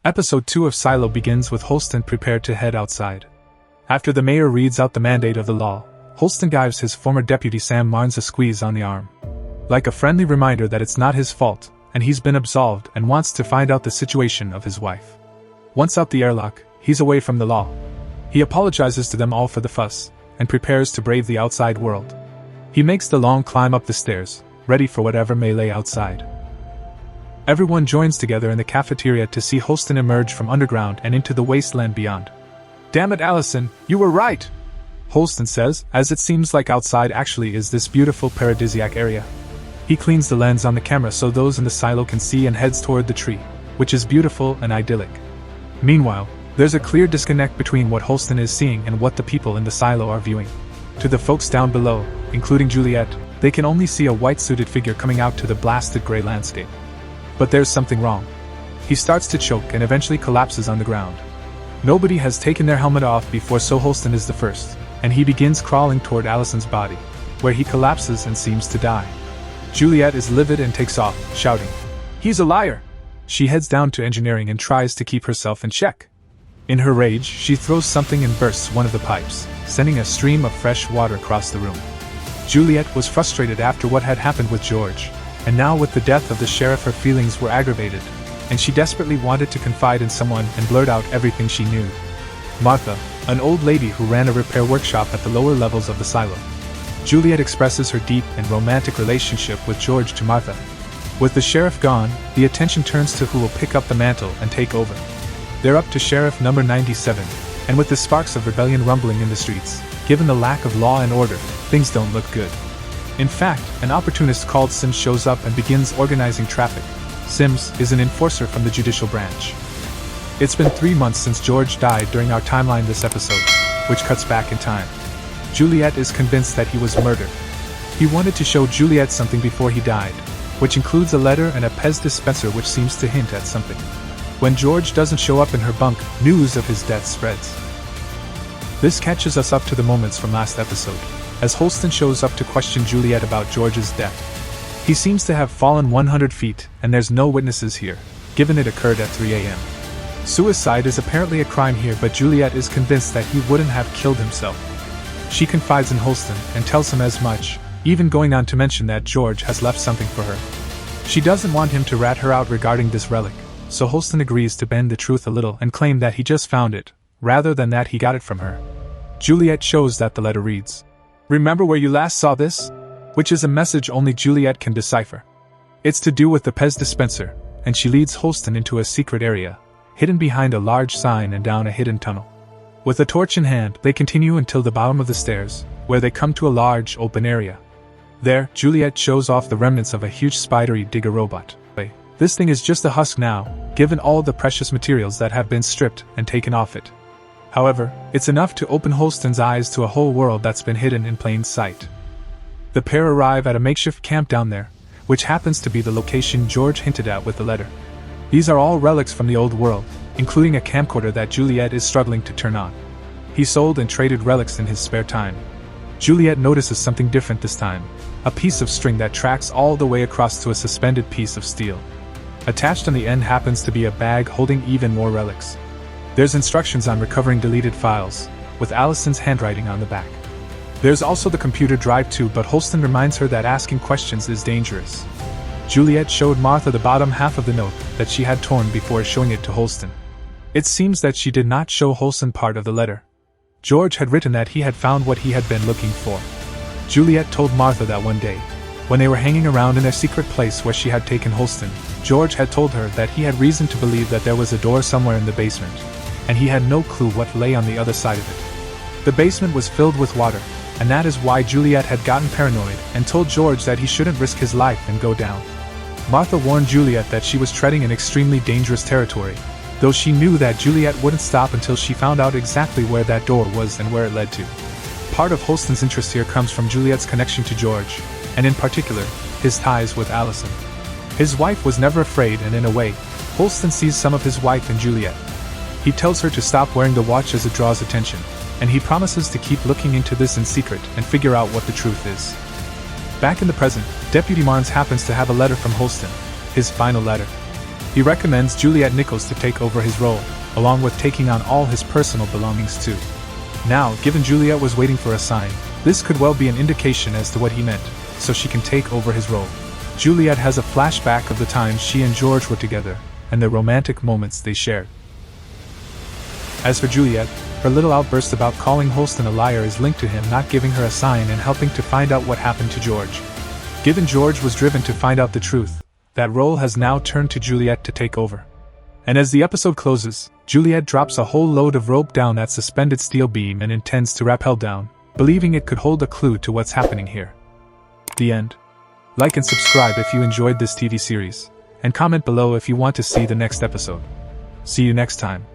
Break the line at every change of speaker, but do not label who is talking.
Episode 2 of Silo begins with Holston prepared to head outside. After the mayor reads out the mandate of the law, Holston gives his former deputy Sam Marnes a squeeze on the arm. Like a friendly reminder that it's not his fault, and he's been absolved and wants to find out the situation of his wife. Once out the airlock, he's away from the law. He apologizes to them all for the fuss, and prepares to brave the outside world. He makes the long climb up the stairs, ready for whatever may lay outside. Everyone joins together in the cafeteria to see Holston emerge from underground and into the wasteland beyond. "Damn it, Allison, you were right!" Holston says, as it seems like outside actually is this beautiful paradisiac area. He cleans the lens on the camera so those in the silo can see and heads toward the tree, which is beautiful and idyllic. Meanwhile, there's a clear disconnect between what Holston is seeing and what the people in the silo are viewing. To the folks down below, including Juliet, they can only see a white-suited figure coming out to the blasted gray landscape. But there's something wrong. He starts to choke and eventually collapses on the ground. Nobody has taken their helmet off before, so Holston is the first, and he begins crawling toward Allison's body, where he collapses and seems to die. Juliet is livid and takes off, shouting, "He's a liar!" She heads down to engineering and tries to keep herself in check. In her rage, she throws something and bursts one of the pipes, sending a stream of fresh water across the room. Juliet was frustrated after what had happened with George, and now with the death of the sheriff her feelings were aggravated, and she desperately wanted to confide in someone and blurt out everything she knew. Martha, an old lady who ran a repair workshop at the lower levels of the silo. Juliet expresses her deep and romantic relationship with George to Martha. With the sheriff gone, the attention turns to who will pick up the mantle and take over. They're up to Sheriff number 97, and with the sparks of rebellion rumbling in the streets, given the lack of law and order, things don't look good. In fact, an opportunist called Sims shows up and begins organizing traffic. Sims is an enforcer from the judicial branch. It's been 3 months since George died during our timeline this episode, which cuts back in time. Juliet is convinced that he was murdered. He wanted to show Juliet something before he died, which includes a letter and a Pez dispenser which seems to hint at something. When George doesn't show up in her bunk, news of his death spreads. This catches us up to the moments from last episode, as Holston shows up to question Juliet about George's death. He seems to have fallen 100 feet, and there's no witnesses here, given it occurred at 3 a.m. Suicide is apparently a crime here, but Juliet is convinced that he wouldn't have killed himself. She confides in Holston and tells him as much, even going on to mention that George has left something for her. She doesn't want him to rat her out regarding this relic, so Holston agrees to bend the truth a little and claim that he just found it, rather than that he got it from her. Juliet shows that the letter reads, "Remember where you last saw this?" which is a message only Juliet can decipher. It's to do with the Pez dispenser, and she leads Holston into a secret area, hidden behind a large sign and down a hidden tunnel. With a torch in hand, they continue until the bottom of the stairs, where they come to a large open area. There, Juliet shows off the remnants of a huge spidery digger robot. This thing is just a husk now, given all the precious materials that have been stripped and taken off it. However, it's enough to open Holston's eyes to a whole world that's been hidden in plain sight. The pair arrive at a makeshift camp down there, which happens to be the location George hinted at with the letter. These are all relics from the old world, including a camcorder that Juliet is struggling to turn on. He sold and traded relics in his spare time. Juliet notices something different this time, a piece of string that tracks all the way across to a suspended piece of steel. Attached on the end happens to be a bag holding even more relics. There's instructions on recovering deleted files, with Allison's handwriting on the back. There's also the computer drive too, but Holston reminds her that asking questions is dangerous. Juliet showed Martha the bottom half of the note that she had torn before showing it to Holston. It seems that she did not show Holston part of the letter. George had written that he had found what he had been looking for. Juliet told Martha that one day, when they were hanging around in their secret place where she had taken Holston, George had told her that he had reason to believe that there was a door somewhere in the basement, and he had no clue what lay on the other side of it. The basement was filled with water, and that is why Juliet had gotten paranoid and told George that he shouldn't risk his life and go down. Martha warned Juliet that she was treading in extremely dangerous territory, though she knew that Juliet wouldn't stop until she found out exactly where that door was and where it led to. Part of Holston's interest here comes from Juliet's connection to George, and in particular, his ties with Allison. His wife was never afraid, and in a way, Holston sees some of his wife in Juliet. He tells her to stop wearing the watch as it draws attention, and he promises to keep looking into this in secret and figure out what the truth is. Back in the present, Deputy Marnes happens to have a letter from Holston, his final letter. He recommends Juliet Nichols to take over his role, along with taking on all his personal belongings too. Now, given Juliet was waiting for a sign, this could well be an indication as to what he meant, so she can take over his role. Juliet has a flashback of the times she and George were together, and the romantic moments they shared. As for Juliet, her little outburst about calling Holston a liar is linked to him not giving her a sign and helping to find out what happened to George. Given George was driven to find out the truth, that role has now turned to Juliet to take over. And as the episode closes, Juliet drops a whole load of rope down that suspended steel beam and intends to rappel down, believing it could hold a clue to what's happening here. The end. Like and subscribe if you enjoyed this TV series, and comment below if you want to see the next episode. See you next time.